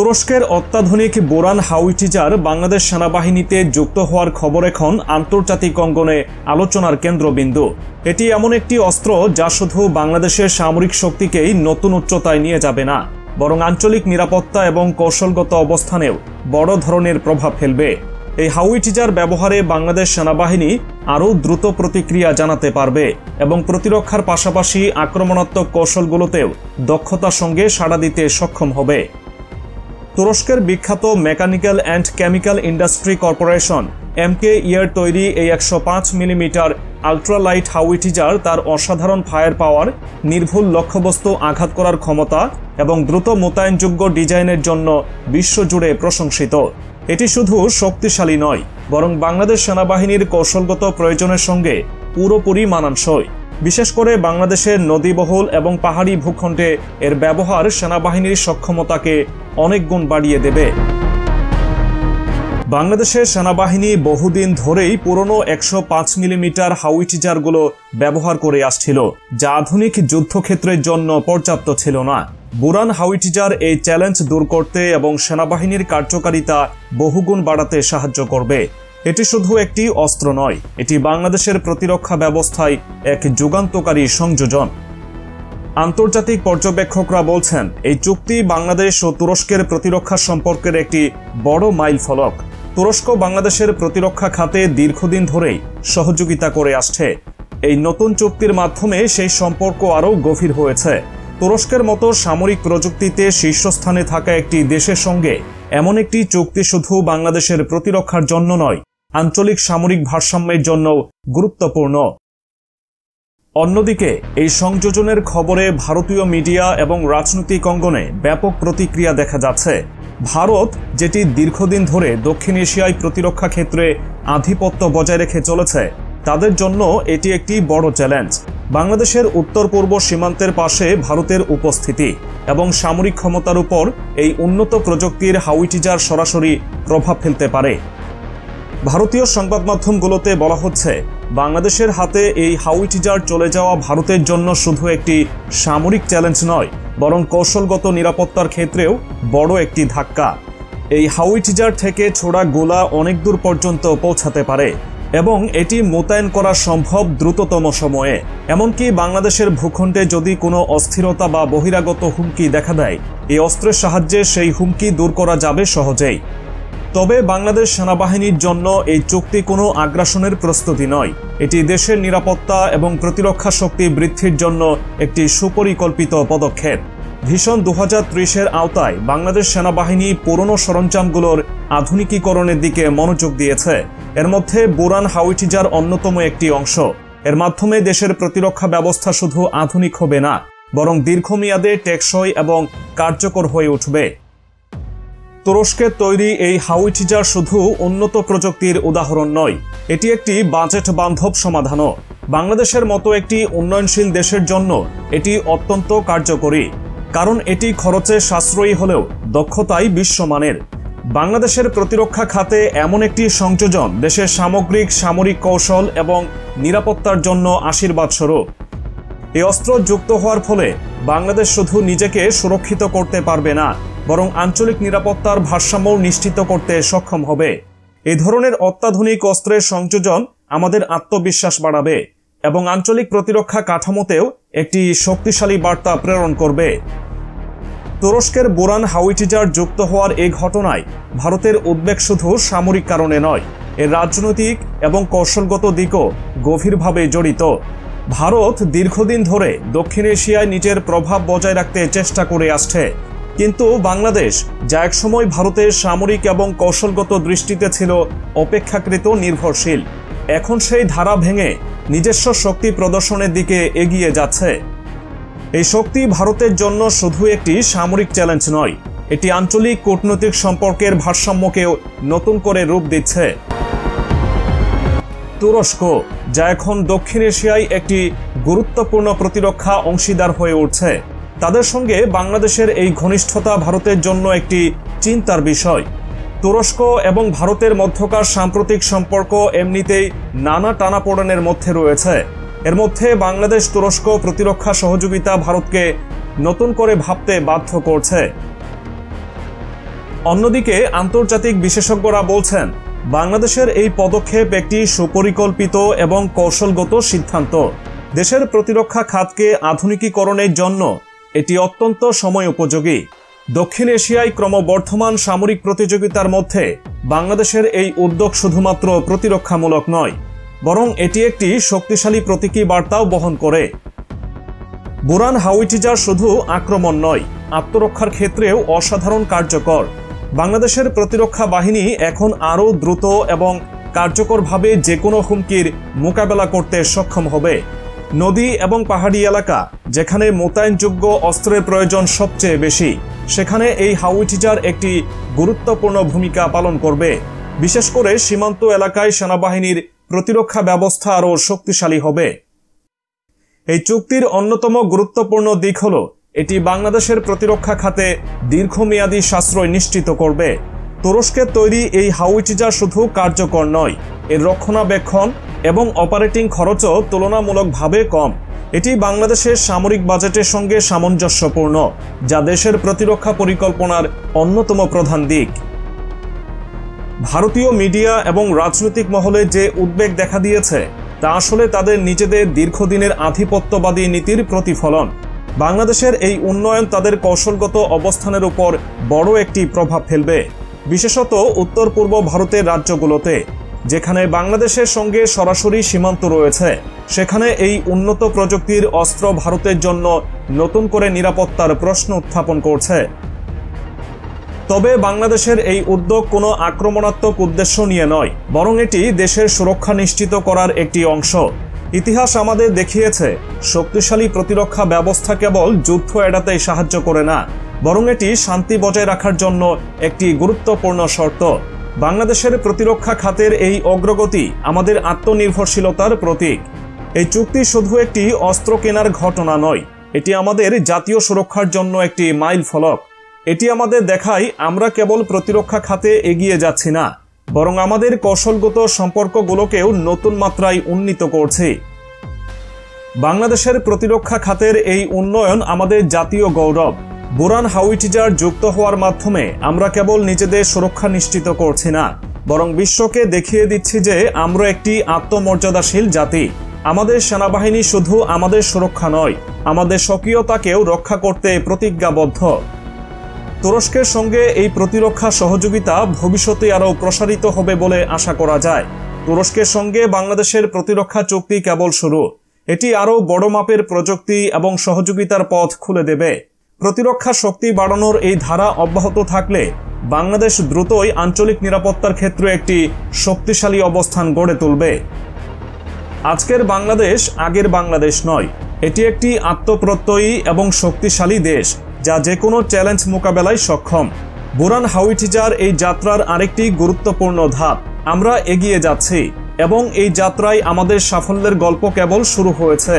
তুরস্কের অত্যাধুনিক বোরান হাউইটিজার বাংলাদেশ সেনাবাহিনীতে যুক্ত হওয়ার খবর এখন আন্তর্জাতিক অঙ্গনে আলোচনার কেন্দ্রবিন্দু। এটি এমন একটি অস্ত্র যা শুধু বাংলাদেশের সামরিক শক্তিকেই নতুন উচ্চতায় নিয়ে যাবে না, বরং আঞ্চলিক নিরাপত্তা এবং কৌশলগত অবস্থানেও বড় ধরনের প্রভাব ফেলবে। এই হাউইটিজার ব্যবহারে বাংলাদেশ সেনাবাহিনী আরও দ্রুত প্রতিক্রিয়া জানাতে পারবে এবং প্রতিরক্ষার পাশাপাশি আক্রমণাত্মক কৌশলগুলোতেও দক্ষতার সঙ্গে সাড়া দিতে সক্ষম হবে। তুরস্কের বিখ্যাত mechanical and chemical industry corporation MKEর তৈরি এই 105 মিলিমিটার আল্ট্রালাইট হাউইটিজার তার অসাধারণ ফায়ার পাওয়ার, নির্ভুল লক্ষ্যবস্তু আঘাত করার ক্ষমতা এবং দ্রুত মোতায়েনযোগ্য ডিজাইনের জন্য বিশ্বজুড়ে প্রশংসিত। এটি শুধু শক্তিশালী নয়, বরং বাংলাদেশ সেনাবাহিনীর কৌশলগত প্রয়োজনের সঙ্গে পুরোপুরি মানানসই। বিশেষ করে বাংলাদেশের নদীবহুল এবং পাহাড়ি ভূখণ্ডে এর ব্যবহার সেনাবাহিনীর সক্ষমতাকে অনেক গুণ বাড়িয়ে দেবে। বাংলাদেশের সেনাবাহিনী বহুদিন ধরেই পুরনো 105 মিলিমিটার হাউইটিজারগুলো ব্যবহার করে আসছিল, যা আধুনিক যুদ্ধক্ষেত্রের জন্য পর্যাপ্ত ছিল না। বুরান হাউইটিজার এই চ্যালেঞ্জ দূর করতে এবং সেনাবাহিনীর কার্যকারিতা বহুগুণ বাড়াতে সাহায্য করবে। এটি শুধু একটি অস্ত্র নয়, এটি বাংলাদেশের প্রতিরক্ষা ব্যবস্থায় এক যুগান্তকারী সংযোজন। আন্তর্জাতিক পর্যবেক্ষকরা বলছেন, এই চুক্তি বাংলাদেশ ও তুরস্কের প্রতিরক্ষা সম্পর্কের একটি বড় মাইলফলক। তুরস্ক বাংলাদেশের প্রতিরক্ষা খাতে দীর্ঘদিন ধরেই সহযোগিতা করে আসছে। এই নতুন চুক্তির মাধ্যমে সেই সম্পর্ক আরও গভীর হয়েছে। তুরস্কের মতো সামরিক প্রযুক্তিতে শীর্ষস্থানে থাকা একটি দেশের সঙ্গে এমন একটি চুক্তি শুধু বাংলাদেশের প্রতিরক্ষার জন্য নয়, আঞ্চলিক সামরিক ভারসাম্যের জন্যও গুরুত্বপূর্ণ। অন্যদিকে এই সংযোজনের খবরে ভারতীয় মিডিয়া এবং রাজনৈতিক অঙ্গনে ব্যাপক প্রতিক্রিয়া দেখা যাচ্ছে। ভারত, যেটি দীর্ঘদিন ধরে দক্ষিণ এশিয়ায় প্রতিরক্ষা ক্ষেত্রে আধিপত্য বজায় রেখে চলেছে, তাদের জন্য এটি একটি বড় চ্যালেঞ্জ। বাংলাদেশের উত্তর পূর্ব সীমান্তের পাশে ভারতের উপস্থিতি এবং সামরিক ক্ষমতার উপর এই উন্নত প্রযুক্তির হাউইটিজার সরাসরি প্রভাব ফেলতে পারে। ভারতীয় সংবাদ মাধ্যমগুলোতে বলা হচ্ছে, বাংলাদেশের হাতে এই হাউইটিজার চলে যাওয়া ভারতের জন্য শুধু একটি সামরিক চ্যালেঞ্জ নয়, বরং কৌশলগত নিরাপত্তার ক্ষেত্রেও বড় একটি ধাক্কা। এই হাউইটিজার থেকে ছোড়া গোলা অনেক দূর পর্যন্ত পৌঁছাতে পারে এবং এটি মোতায়েন করা সম্ভব দ্রুততম সময়ে। এমনকি বাংলাদেশের ভূখণ্ডে যদি কোনো অস্থিরতা বা বহিরাগত হুমকি দেখা দেয়, এই অস্ত্রের সাহায্যে সেই হুমকি দূর করা যাবে সহজেই। তবে বাংলাদেশ সেনাবাহিনীর জন্য এই চুক্তি কোনো আগ্রাসনের প্রস্তুতি নয়, এটি দেশের নিরাপত্তা এবং প্রতিরক্ষা শক্তি বৃদ্ধির জন্য একটি সুপরিকল্পিত পদক্ষেপ। ভিশন 2030-এর আওতায় বাংলাদেশ সেনাবাহিনী পুরনো সরঞ্জামগুলোর আধুনিকীকরণের দিকে মনোযোগ দিয়েছে। এর মধ্যে বুরান হাউইটিজার অন্যতম একটি অংশ। এর মাধ্যমে দেশের প্রতিরক্ষা ব্যবস্থা শুধু আধুনিক হবে না, বরং দীর্ঘমেয়াদে টেকসই এবং কার্যকর হয়ে উঠবে। তুরস্কের তৈরি এই হাউইটিজার শুধু উন্নত প্রযুক্তির উদাহরণ নয়, এটি একটি বাজেট বান্ধব সমাধানও। বাংলাদেশের মতো একটি উন্নয়নশীল দেশের জন্য এটি অত্যন্ত কার্যকরী, কারণ এটি খরচে সাশ্রয়ী হলেও দক্ষতায় বিশ্বমানের। বাংলাদেশের প্রতিরক্ষা খাতে এমন একটি সংযোজন দেশের সামগ্রিক সামরিক কৌশল এবং নিরাপত্তার জন্য আশীর্বাদ স্বরূপ। এই অস্ত্র যুক্ত হওয়ার ফলে বাংলাদেশ শুধু নিজেকে সুরক্ষিত করতে পারবে না, বরং আঞ্চলিক নিরাপত্তার ভারসাম্য নিশ্চিত করতে সক্ষম হবে। এই ধরনের অত্যাধুনিক অস্ত্রের সংযোজন আমাদের আত্মবিশ্বাস বাড়াবে এবং আঞ্চলিক প্রতিরক্ষা কাঠামোতেও একটি শক্তিশালী বার্তা প্রেরণ করবে। তুরস্কের বুরান হাউইটিজার যুক্ত হওয়ার এই ঘটনায় ভারতের উদ্বেগ শুধু সামরিক কারণে নয়, এর রাজনৈতিক এবং কৌশলগত দিকও গভীরভাবে জড়িত। ভারত দীর্ঘদিন ধরে দক্ষিণ এশিয়ায় নিজের প্রভাব বজায় রাখতে চেষ্টা করে আসছে, কিন্তু বাংলাদেশ, যা একসময় ভারতের সামরিক এবং কৌশলগত দৃষ্টিতে ছিল অপেক্ষাকৃত নির্ভরশীল, এখন সেই ধারা ভেঙে নিজস্ব শক্তি প্রদর্শনের দিকে এগিয়ে যাচ্ছে। এই শক্তি ভারতের জন্য শুধু একটি সামরিক চ্যালেঞ্জ নয়, এটি আঞ্চলিক কূটনৈতিক সম্পর্কের ভারসাম্যকেও নতুন করে রূপ দিচ্ছে। তুরস্ক, যা এখন দক্ষিণ এশিয়ায় একটি গুরুত্বপূর্ণ প্রতিরক্ষা অংশীদার হয়ে উঠছে, তাদের সঙ্গে বাংলাদেশের এই ঘনিষ্ঠতা ভারতের জন্য একটি চিন্তার বিষয়। তুরস্ক এবং ভারতের মধ্যকার সাম্প্রতিক সম্পর্ক এমনিতেই নানা টানাপোড়েনের মধ্যে রয়েছে। এর মধ্যে বাংলাদেশ তুরস্ক প্রতিরক্ষা সহযোগিতা ভারতকে নতুন করে ভাবতে বাধ্য করছে। অন্যদিকে আন্তর্জাতিক বিশেষজ্ঞরা বলছেন, বাংলাদেশের এই পদক্ষেপ একটি সুপরিকল্পিত এবং কৌশলগত সিদ্ধান্ত। দেশের প্রতিরক্ষা খাতকে আধুনিকীকরণের জন্য এটি অত্যন্ত সময় উপযোগী। দক্ষিণ এশিয়ায় ক্রমবর্ধমান সামরিক প্রতিযোগিতার মধ্যে বাংলাদেশের এই উদ্যোগ শুধুমাত্র প্রতিরক্ষামূলক নয়, বরং এটি একটি শক্তিশালী প্রতীকী বার্তাও বহন করে। বুরান হাউইটিজার শুধু আক্রমণ নয়, আত্মরক্ষার ক্ষেত্রেও অসাধারণ কার্যকর। বাংলাদেশের প্রতিরক্ষা বাহিনী এখন আরও দ্রুত এবং কার্যকরভাবে যে কোনো হুমকির মোকাবেলা করতে সক্ষম হবে। নদী এবং পাহাড়ি এলাকা যেখানে মোতায়েনযোগ্য অস্ত্রের প্রয়োজন সবচেয়ে বেশি, সেখানে এই হাউইটিজার একটি গুরুত্বপূর্ণ ভূমিকা পালন করবে। বিশেষ করে সীমান্ত এলাকায় সেনাবাহিনীর প্রতিরক্ষা ব্যবস্থা আরও শক্তিশালী হবে। এই চুক্তির অন্যতম গুরুত্বপূর্ণ দিক হল এটি বাংলাদেশের প্রতিরক্ষা খাতে দীর্ঘমেয়াদী সাশ্রয় নিশ্চিত করবে। তুরস্কের তৈরি এই হাউইটিজার শুধু কার্যকর নয়, এর রক্ষণাবেক্ষণ এবং অপারেটিং খরচও তুলনামূলকভাবে কম। এটি বাংলাদেশের সামরিক বাজেটের সঙ্গে সামঞ্জস্যপূর্ণ, যা দেশের প্রতিরক্ষা পরিকল্পনার অন্যতম প্রধান দিক। ভারতীয় মিডিয়া এবং রাজনৈতিক মহলে যে উদ্বেগ দেখা দিয়েছে তা আসলে তাদের নিজেদের দীর্ঘদিনের আধিপত্যবাদী নীতির প্রতিফলন। বাংলাদেশের এই উন্নয়ন তাদের কৌশলগত অবস্থানের উপর বড় একটি প্রভাব ফেলবে, বিশেষত উত্তর পূর্ব ভারতের রাজ্যগুলোতে, যেখানে বাংলাদেশের সঙ্গে সরাসরি সীমান্ত রয়েছে। সেখানে এই উন্নত প্রযুক্তির অস্ত্র ভারতের জন্য নতুন করে নিরাপত্তার প্রশ্ন উত্থাপন করছে। তবে বাংলাদেশের এই উদ্যোগ কোনো আক্রমণাত্মক উদ্দেশ্য নিয়ে নয়, বরং এটি দেশের সুরক্ষা নিশ্চিত করার একটি অংশ। ইতিহাস আমাদের দেখিয়েছে, শক্তিশালী প্রতিরক্ষা ব্যবস্থা কেবল যুদ্ধ এড়াতেই সাহায্য করে না, বরং এটি শান্তি বজায় রাখার জন্য একটি গুরুত্বপূর্ণ শর্ত। বাংলাদেশের প্রতিরক্ষা খাতের এই অগ্রগতি আমাদের আত্মনির্ভরশীলতার প্রতীক। এই চুক্তি শুধু একটি অস্ত্র কেনার ঘটনা নয়, এটি আমাদের জাতীয় সুরক্ষার জন্য একটি মাইল ফলক। এটি আমাদের দেখায় আমরা কেবল প্রতিরক্ষা খাতে এগিয়ে যাচ্ছি না, বরং আমাদের কৌশলগত সম্পর্কগুলোকেও নতুন মাত্রায় উন্নীত করছি। বাংলাদেশের প্রতিরক্ষা খাতের এই উন্নয়ন আমাদের জাতীয় গৌরব। বুরান হাউইটিজার যুক্ত হওয়ার মাধ্যমে আমরা কেবল নিজেদের সুরক্ষা নিশ্চিত করছি না, বরং বিশ্বকে দেখিয়ে দিচ্ছি যে আমরা একটি আত্মমর্যাদাশীল জাতি। আমাদের সেনাবাহিনী শুধু আমাদের সুরক্ষা নয়, আমাদের স্বকীয়তাকেও রক্ষা করতে প্রতিজ্ঞাবদ্ধ। তুরস্কের সঙ্গে এই প্রতিরক্ষা সহযোগিতা ভবিষ্যতে আরও প্রসারিত হবে বলে আশা করা যায়। তুরস্কের সঙ্গে বাংলাদেশের প্রতিরক্ষা চুক্তি কেবল শুরু, এটি আরও বড় মাপের প্রযুক্তি এবং সহযোগিতার পথ খুলে দেবে। প্রতিরক্ষা শক্তি বাড়ানোর এই ধারা অব্যাহত থাকলে বাংলাদেশ দ্রুতই আঞ্চলিক নিরাপত্তার ক্ষেত্রে একটি শক্তিশালী অবস্থান গড়ে তুলবে। আজকের বাংলাদেশ আগের বাংলাদেশ নয়, এটি একটি আত্মপ্রত্যয়ী এবং শক্তিশালী দেশ যা যে কোনো চ্যালেঞ্জ মোকাবেলায় সক্ষম। বুরান হাউইটিজার এই যাত্রার আরেকটি গুরুত্বপূর্ণ ধাপ। আমরা এগিয়ে যাচ্ছি এবং এই যাত্রায় আমাদের সাফল্যের গল্প কেবল শুরু হয়েছে।